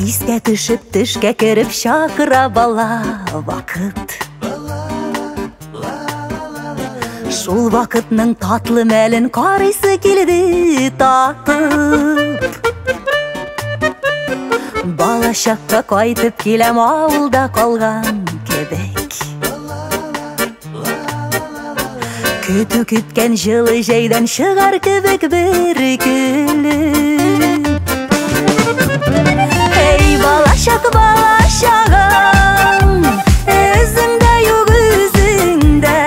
Искә төшеп, төшкә кереп чакыра бала вакыт. Шул вакытның татлы мәлен карыйсы килде татып. Бала чакка кайтып киләм авылда калган кебек. Көтү көткән жылы җәйдән чыгар кебек бер көлеп. Эй, бала чагым, өзеңдә юк үзеңдә.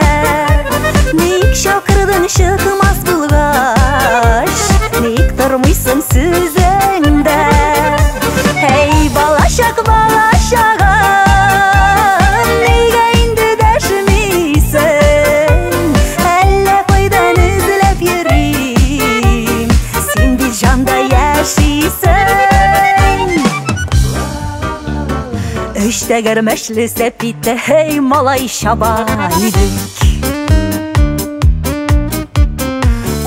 Ник чакырдың чыкмас булгач, ник тормыйсың сүзеңдә? Эй, бала чагым, нигә инде дәшмисең? Әллә кайдан эзләп йөрим, син бит җанда яшисең. Өч тәгәрмәчле сәпитә, эй, малай чабан идек.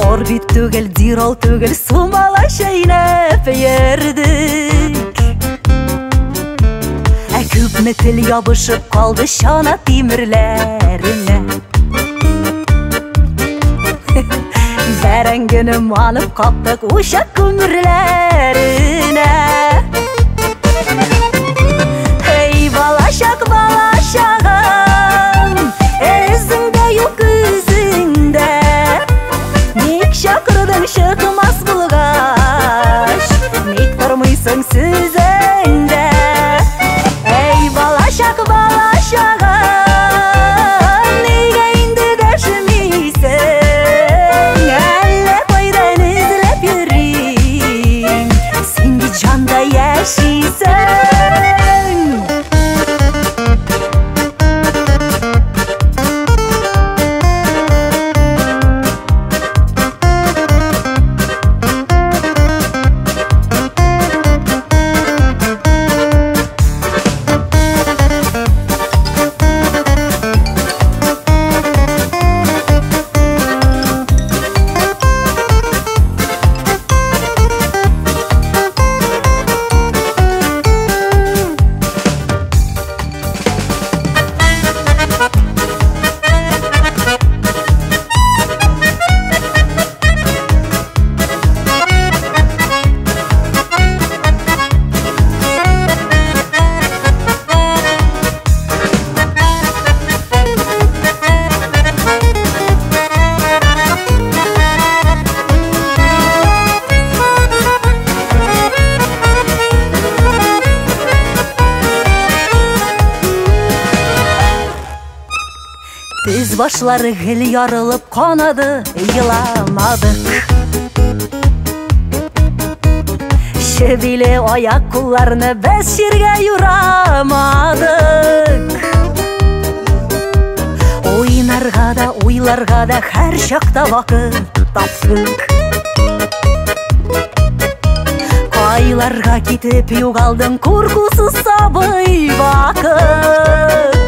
Орбит түгел, дирол түгел, сумала чәйнәп йөрдек. Күпме тел ябышып калды чана тимерләренә. Бәрәңгене манып каптык учак күмерләренә. Эй, бала чагым, өзеңдә юк үзеңдә. Ник чакырдың чыкмас булгач, ник тормыйсың сүзеңдә? Эй, бала чагым, нигә инде дәшмисең? Әллә кайдан эзләп йөрим, син бит җанда яшисең. Тез башлары гел ярылып канады, йыламадык. Шебиле аяк кулларны без җиргә юрамадык. Уйнарга да, уйларга да һәр чакта вакыт таптык. Кайларга китеп югалдың куркусыз сабый вакыт.